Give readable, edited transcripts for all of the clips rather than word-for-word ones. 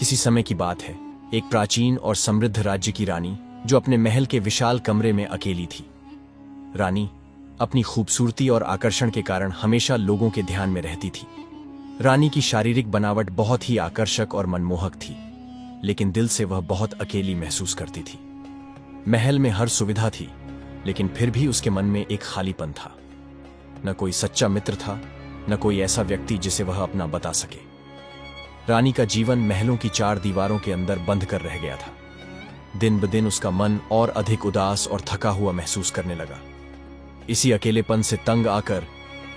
किसी समय की बात है। एक प्राचीन और समृद्ध राज्य की रानी जो अपने महल के विशाल कमरे में अकेली थी। रानी अपनी खूबसूरती और आकर्षण के कारण हमेशा लोगों के ध्यान में रहती थी। रानी की शारीरिक बनावट बहुत ही आकर्षक और मनमोहक थी, लेकिन दिल से वह बहुत अकेली महसूस करती थी। महल में हर सुविधा थी, लेकिन फिर भी उसके मन में एक खालीपन था। न कोई सच्चा मित्र था, न कोई ऐसा व्यक्ति जिसे वह अपना बता सके। रानी का जीवन महलों की चार दीवारों के अंदर बंद कर रह गया था। दिन ब दिन उसका मन और अधिक उदास और थका हुआ महसूस करने लगा। इसी अकेलेपन से तंग आकर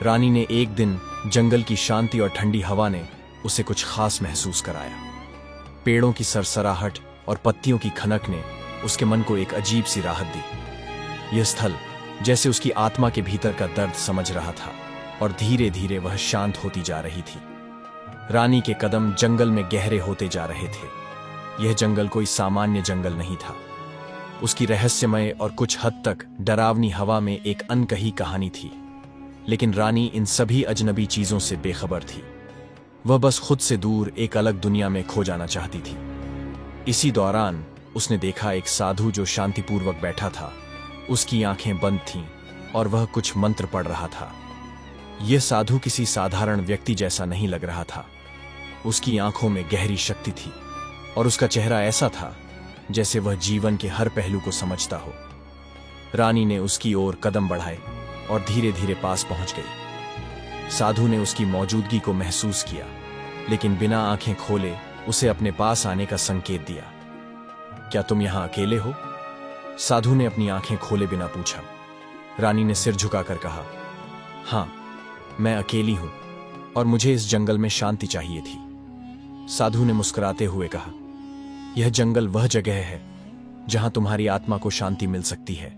रानी ने एक दिन जंगल की शांति और ठंडी हवा ने उसे कुछ खास महसूस कराया। पेड़ों की सरसराहट और पत्तियों की खनक ने उसके मन को एक अजीब सी राहत दी। यह स्थल जैसे उसकी आत्मा के भीतर का दर्द समझ रहा था और धीरे धीरे वह शांत होती जा रही थी। रानी के कदम जंगल में गहरे होते जा रहे थे। यह जंगल कोई सामान्य जंगल नहीं था। उसकी रहस्यमय और कुछ हद तक डरावनी हवा में एक अनकही कहानी थी। लेकिन रानी इन सभी अजनबी चीजों से बेखबर थी। वह बस खुद से दूर एक अलग दुनिया में खो जाना चाहती थी। इसी दौरान उसने देखा एक साधु जो शांतिपूर्वक बैठा था। उसकी आंखें बंद थीं और वह कुछ मंत्र पढ़ रहा था। यह साधु किसी साधारण व्यक्ति जैसा नहीं लग रहा था। उसकी आंखों में गहरी शक्ति थी और उसका चेहरा ऐसा था जैसे वह जीवन के हर पहलू को समझता हो। रानी ने उसकी ओर कदम बढ़ाए और धीरे धीरे पास पहुंच गई। साधु ने उसकी मौजूदगी को महसूस किया, लेकिन बिना आंखें खोले उसे अपने पास आने का संकेत दिया। क्या तुम यहां अकेले हो? साधु ने अपनी आंखें खोले बिना पूछा। रानी ने सिर झुकाकर कहा, हां, मैं अकेली हूं और मुझे इस जंगल में शांति चाहिए थी। साधु ने मुस्कुराते हुए कहा, यह जंगल वह जगह है जहां तुम्हारी आत्मा को शांति मिल सकती है,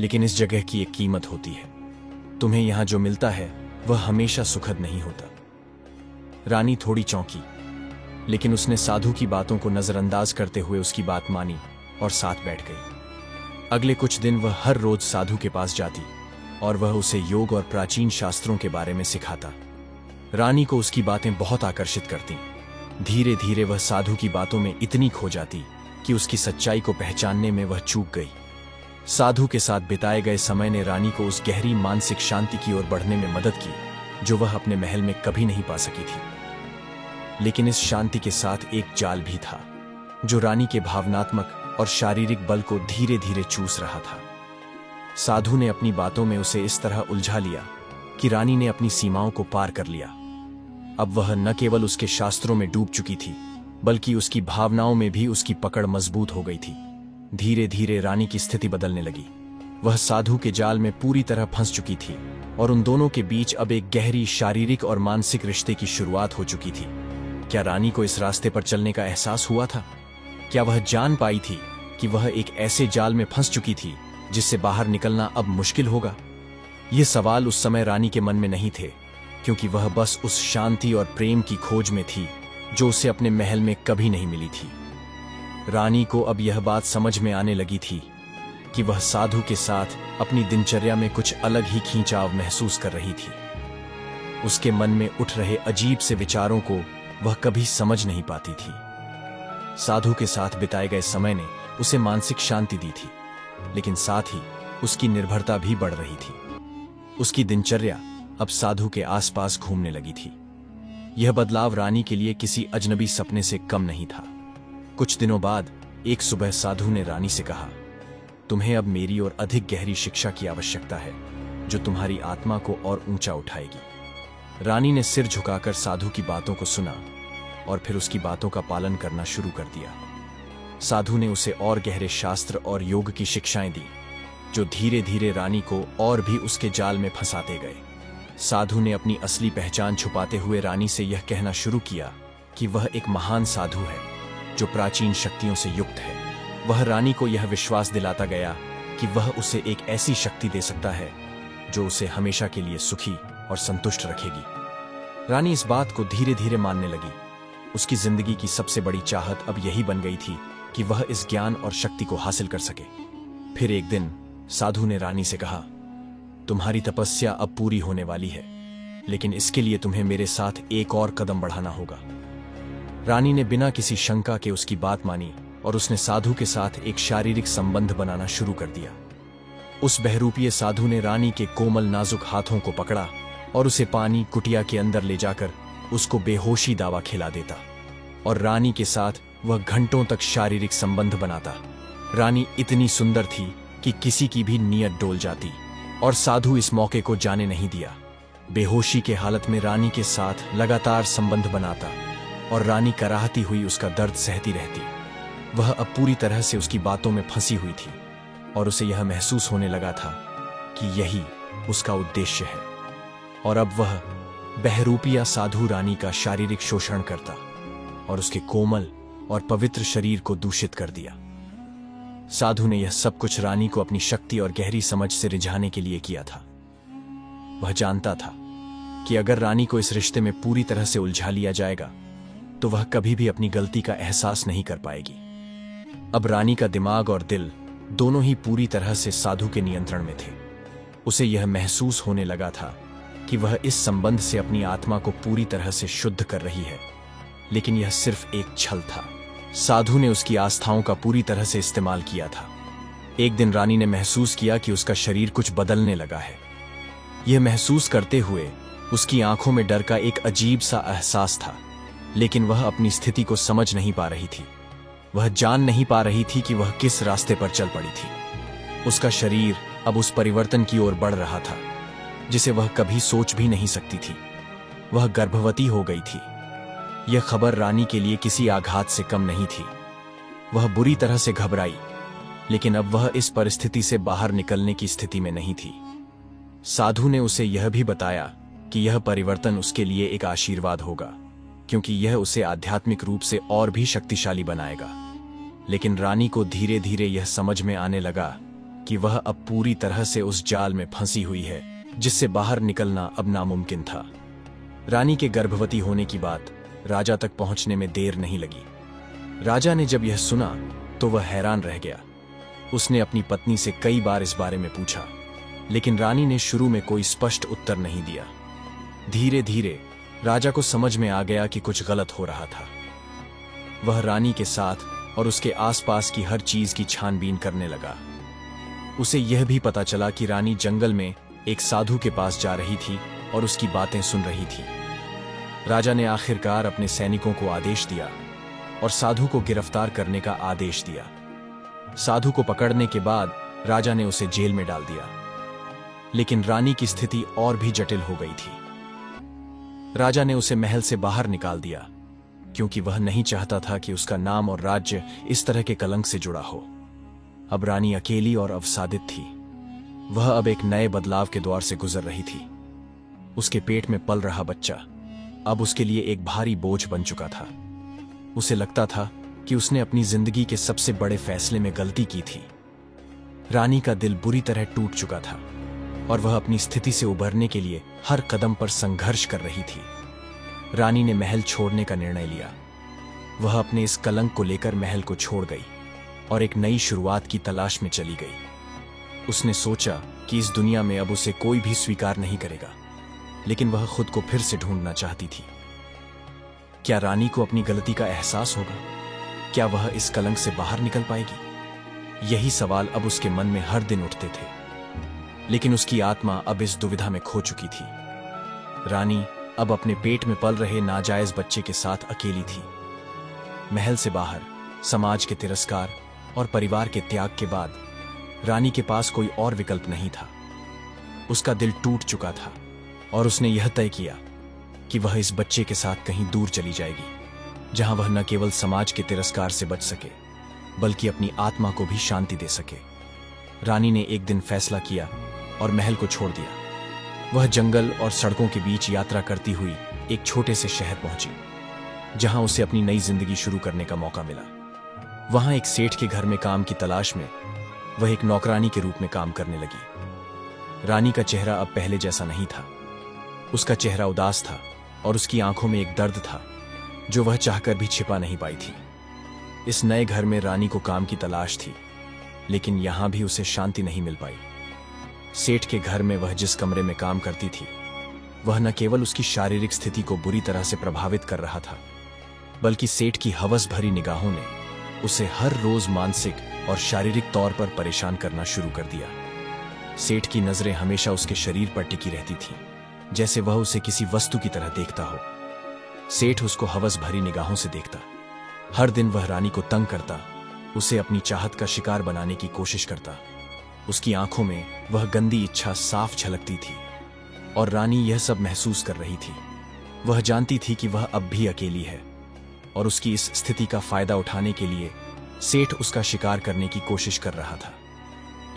लेकिन इस जगह की एक कीमत होती है। तुम्हें यहां जो मिलता है वह हमेशा सुखद नहीं होता। रानी थोड़ी चौंकी, लेकिन उसने साधु की बातों को नजरअंदाज करते हुए उसकी बात मानी और साथ बैठ गई। अगले कुछ दिन वह हर रोज साधु के पास जाती और वह उसे योग और प्राचीन शास्त्रों के बारे में सिखाता। रानी को उसकी बातें बहुत आकर्षित करती। धीरे धीरे वह साधु की बातों में इतनी खो जाती कि उसकी सच्चाई को पहचानने में वह चूक गई। साधु के साथ बिताए गए समय ने रानी को उस गहरी मानसिक शांति की ओर बढ़ने में मदद की जो वह अपने महल में कभी नहीं पा सकी थी। लेकिन इस शांति के साथ एक जाल भी था जो रानी के भावनात्मक और शारीरिक बल को धीरे धीरे चूस रहा था। साधु ने अपनी बातों में उसे इस तरह उलझा लिया कि रानी ने अपनी सीमाओं को पार कर लिया। अब वह न केवल उसके शास्त्रों में डूब चुकी थी, बल्कि उसकी भावनाओं में भी उसकी पकड़ मजबूत हो गई थी। धीरे धीरे रानी की स्थिति बदलने लगी। वह साधु के जाल में पूरी तरह फंस चुकी थी और उन दोनों के बीच अब एक गहरी शारीरिक और मानसिक रिश्ते की शुरुआत हो चुकी थी। क्या रानी को इस रास्ते पर चलने का एहसास हुआ था? क्या वह जान पाई थी कि वह एक ऐसे जाल में फंस चुकी थी जिससे बाहर निकलना अब मुश्किल होगा? ये सवाल उस समय रानी के मन में नहीं थे, क्योंकि वह बस उस शांति और प्रेम की खोज में थी जो उसे अपने महल में कभी नहीं मिली थी। रानी को अब यह बात समझ में आने लगी थी कि वह साधु के साथ अपनी दिनचर्या में कुछ अलग ही खींचाव महसूस कर रही थी। उसके मन में उठ रहे अजीब से विचारों को वह कभी समझ नहीं पाती थी। साधु के साथ बिताए गए समय ने उसे मानसिक शांति दी थी, लेकिन साथ ही उसकी निर्भरता भी बढ़ रही थी। उसकी दिनचर्या अब साधु के आसपास घूमने लगी थी। यह बदलाव रानी के लिए किसी अजनबी सपने से कम नहीं था। कुछ दिनों बाद एक सुबह साधु ने रानी से कहा, तुम्हें अब मेरी और अधिक गहरी शिक्षा की आवश्यकता है जो तुम्हारी आत्मा को और ऊंचा उठाएगी। रानी ने सिर झुकाकर साधु की बातों को सुना और फिर उसकी बातों का पालन करना शुरू कर दिया। साधु ने उसे और गहरे शास्त्र और योग की शिक्षाएं दी जो धीरे धीरे रानी को और भी उसके जाल में फंसाते गए। साधु ने अपनी असली पहचान छुपाते हुए रानी से यह कहना शुरू किया कि वह एक महान साधु है जो प्राचीन शक्तियों से युक्त है। वह रानी को यह विश्वास दिलाता गया कि वह उसे एक ऐसी शक्ति दे सकता है जो उसे हमेशा के लिए सुखी और संतुष्ट रखेगी। रानी इस बात को धीरे धीरे मानने लगी। उसकी जिंदगी की सबसे बड़ी चाहत अब यही बन गई थी कि वह इस ज्ञान और शक्ति को हासिल कर सके। फिर एक दिन साधु ने रानी से कहा, तुम्हारी तपस्या अब पूरी होने वाली है, लेकिन इसके लिए तुम्हें मेरे साथ एक और कदम बढ़ाना होगा। रानी ने बिना किसी शंका के उसकी बात मानी और उसने साधु के साथ एक शारीरिक संबंध बनाना शुरू कर दिया। उस बहरूपीय साधु ने रानी के कोमल नाजुक हाथों को पकड़ा और उसे पानी कुटिया के अंदर ले जाकर उसको बेहोशी दावा खिला देता और रानी के साथ वह घंटों तक शारीरिक संबंध बनाता। रानी इतनी सुंदर थी कि किसी की भी नीयत डोल जाती और साधु इस मौके को जाने नहीं दिया। बेहोशी के हालत में रानी के साथ लगातार संबंध बनाता और रानी कराहती हुई उसका दर्द सहती रहती। वह अब पूरी तरह से उसकी बातों में फंसी हुई थी और उसे यह महसूस होने लगा था कि यही उसका उद्देश्य है और अब वह बहरूपिया साधु रानी का शारीरिक शोषण करता और उसके कोमल और पवित्र शरीर को दूषित कर दिया। साधु ने यह सब कुछ रानी को अपनी शक्ति और गहरी समझ से रिझाने के लिए किया था। वह जानता था कि अगर रानी को इस रिश्ते में पूरी तरह से उलझा लिया जाएगा तो वह कभी भी अपनी गलती का एहसास नहीं कर पाएगी। अब रानी का दिमाग और दिल दोनों ही पूरी तरह से साधु के नियंत्रण में थे। उसे यह महसूस होने लगा था कि वह इस संबंध से अपनी आत्मा को पूरी तरह से शुद्ध कर रही है, लेकिन यह सिर्फ एक छल था। साधु ने उसकी आस्थाओं का पूरी तरह से इस्तेमाल किया था। एक दिन रानी ने महसूस किया कि उसका शरीर कुछ बदलने लगा है। यह महसूस करते हुए उसकी आंखों में डर का एक अजीब सा एहसास था, लेकिन वह अपनी स्थिति को समझ नहीं पा रही थी। वह जान नहीं पा रही थी कि वह किस रास्ते पर चल पड़ी थी। उसका शरीर अब उस परिवर्तन की ओर बढ़ रहा था जिसे वह कभी सोच भी नहीं सकती थी। वह गर्भवती हो गई थी। यह खबर रानी के लिए किसी आघात से कम नहीं थी। वह बुरी तरह से घबराई, लेकिन अब वह इस परिस्थिति से बाहर निकलने की स्थिति में नहीं थी। साधु ने उसे यह भी बताया कि यह परिवर्तन उसके लिए एक आशीर्वाद होगा, क्योंकि यह उसे आध्यात्मिक रूप से और भी शक्तिशाली बनाएगा। लेकिन रानी को धीरे धीरे यह समझ में आने लगा कि वह अब पूरी तरह से उस जाल में फंसी हुई है जिससे बाहर निकलना अब नामुमकिन था। रानी के गर्भवती होने की बात राजा तक पहुंचने में देर नहीं लगी। राजा ने जब यह सुना तो वह हैरान रह गया। उसने अपनी पत्नी से कई बार इस बारे में पूछा, लेकिन रानी ने शुरू में कोई स्पष्ट उत्तर नहीं दिया। धीरे धीरे राजा को समझ में आ गया कि कुछ गलत हो रहा था। वह रानी के साथ और उसके आसपास की हर चीज की छानबीन करने लगा। उसे यह भी पता चला कि रानी जंगल में एक साधु के पास जा रही थी और उसकी बातें सुन रही थी। राजा ने आखिरकार अपने सैनिकों को आदेश दिया और साधु को गिरफ्तार करने का आदेश दिया। साधु को पकड़ने के बाद राजा ने उसे जेल में डाल दिया, लेकिन रानी की स्थिति और भी जटिल हो गई थी। राजा ने उसे महल से बाहर निकाल दिया, क्योंकि वह नहीं चाहता था कि उसका नाम और राज्य इस तरह के कलंक से जुड़ा हो। अब रानी अकेली और अवसादित थी। वह अब एक नए बदलाव के द्वार से गुजर रही थी। उसके पेट में पल रहा बच्चा अब उसके लिए एक भारी बोझ बन चुका था। उसे लगता था कि उसने अपनी जिंदगी के सबसे बड़े फैसले में गलती की थी। रानी का दिल बुरी तरह टूट चुका था और वह अपनी स्थिति से उबरने के लिए हर कदम पर संघर्ष कर रही थी। रानी ने महल छोड़ने का निर्णय लिया। वह अपने इस कलंक को लेकर महल को छोड़ गई और एक नई शुरुआत की तलाश में चली गई। उसने सोचा कि इस दुनिया में अब उसे कोई भी स्वीकार नहीं करेगा, लेकिन वह खुद को फिर से ढूंढना चाहती थी। क्या रानी को अपनी गलती का एहसास होगा? क्या वह इस कलंक से बाहर निकल पाएगी? यही सवाल अब उसके मन में हर दिन उठते थे, लेकिन उसकी आत्मा अब इस दुविधा में खो चुकी थी। रानी अब अपने पेट में पल रहे नाजायज बच्चे के साथ अकेली थी। महल से बाहर समाज के तिरस्कार और परिवार के त्याग के बाद रानी के पास कोई और विकल्प नहीं था। उसका दिल टूट चुका था और उसने यह तय किया कि वह इस बच्चे के साथ कहीं दूर चली जाएगी, जहां वह न केवल समाज के तिरस्कार से बच सके, बल्कि अपनी आत्मा को भी शांति दे सके। रानी ने एक दिन फैसला किया और महल को छोड़ दिया। वह जंगल और सड़कों के बीच यात्रा करती हुई एक छोटे से शहर पहुंची, जहां उसे अपनी नई जिंदगी शुरू करने का मौका मिला। वहां एक सेठ के घर में काम की तलाश में वह एक नौकरानी के रूप में काम करने लगी। रानी का चेहरा अब पहले जैसा नहीं था। उसका चेहरा उदास था और उसकी आंखों में एक दर्द था जो वह चाहकर भी छिपा नहीं पाई थी। इस नए घर में रानी को काम की तलाश थी, लेकिन यहां भी उसे शांति नहीं मिल पाई। सेठ के घर में वह जिस कमरे में काम करती थी, वह न केवल उसकी शारीरिक स्थिति को बुरी तरह से प्रभावित कर रहा था, बल्कि सेठ की हवस भरी निगाहों ने उसे हर रोज मानसिक और शारीरिक तौर पर परेशान करना शुरू कर दिया। सेठ की नजरें हमेशा उसके शरीर पर टिकी रहती थीं, जैसे वह उसे किसी वस्तु की तरह देखता हो। सेठ उसको हवस भरी निगाहों से देखता। हर दिन वह रानी को तंग करता, उसे अपनी चाहत का शिकार बनाने की कोशिश करता। उसकी आंखों में वह गंदी इच्छा साफ झलकती थी और रानी यह सब महसूस कर रही थी। वह जानती थी कि वह अब भी अकेली है और उसकी इस स्थिति का फायदा उठाने के लिए सेठ उसका शिकार करने की कोशिश कर रहा था।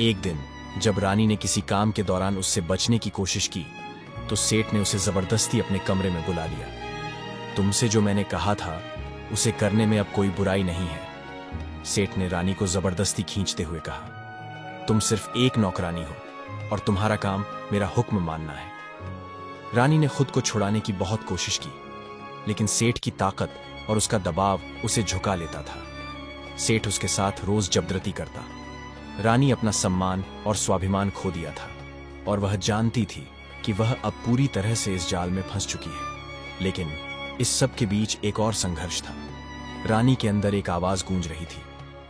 एक दिन जब रानी ने किसी काम के दौरान उससे बचने की कोशिश की तो सेठ ने उसे जबरदस्ती अपने कमरे में बुला लिया। तुमसे जो मैंने कहा था उसे करने में अब कोई बुराई नहीं है, सेठ ने रानी को जबरदस्ती खींचते हुए कहा। तुम सिर्फ एक नौकरानी हो और तुम्हारा काम मेरा हुक्म मानना है। रानी ने खुद को छुड़ाने की बहुत कोशिश की, लेकिन सेठ की ताकत और उसका दबाव उसे झुका लेता था। सेठ उसके साथ रोज जबरदस्ती करता। रानी अपना सम्मान और स्वाभिमान खो दिया था और वह जानती थी कि वह अब पूरी तरह से इस जाल में फंस चुकी है। लेकिन इस सब के बीच एक और संघर्ष था। रानी के अंदर एक आवाज गूंज रही थी,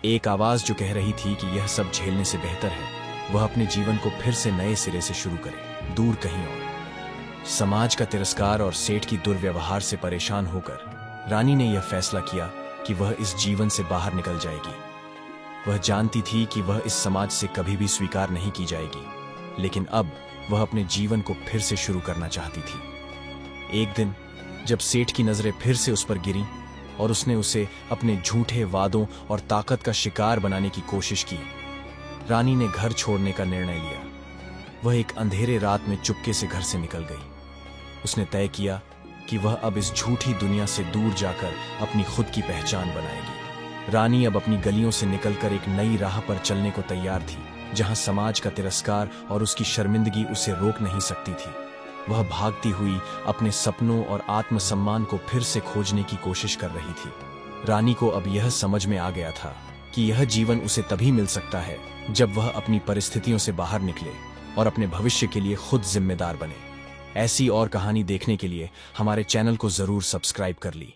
एक आवाज जो कह रही थी कि यह सब झेलने से बेहतर है वह अपने जीवन को फिर से नए सिरे से शुरू करे, दूर कहीं और। समाज का तिरस्कार और सेठ की दुर्व्यवहार से परेशान होकर रानी ने यह फैसला किया कि वह इस जीवन से बाहर निकल जाएगी। वह जानती थी कि वह इस समाज से कभी भी स्वीकार नहीं की जाएगी, लेकिन अब वह अपने जीवन को फिर से शुरू करना चाहती थी। एक दिन जब सेठ की नजरें फिर से उस पर गिरीं और उसने उसे अपने झूठे वादों और ताकत का शिकार बनाने की कोशिश की, रानी ने घर छोड़ने का निर्णय लिया। वह एक अंधेरे रात में चुपके से घर से निकल गई। उसने तय किया कि वह अब इस झूठी दुनिया से दूर जाकर अपनी खुद की पहचान बनाएगी। रानी अब अपनी गलियों से निकलकर एक नई राह पर चलने को तैयार थी, जहां समाज का तिरस्कार और उसकी शर्मिंदगी उसे रोक नहीं सकती थी। वह भागती हुई अपने सपनों और आत्मसम्मान को फिर से खोजने की कोशिश कर रही थी। रानी को अब यह समझ में आ गया था कि यह जीवन उसे तभी मिल सकता है जब वह अपनी परिस्थितियों से बाहर निकले और अपने भविष्य के लिए खुद जिम्मेदार बने। ऐसी और कहानी देखने के लिए हमारे चैनल को जरूर सब्सक्राइब कर ली।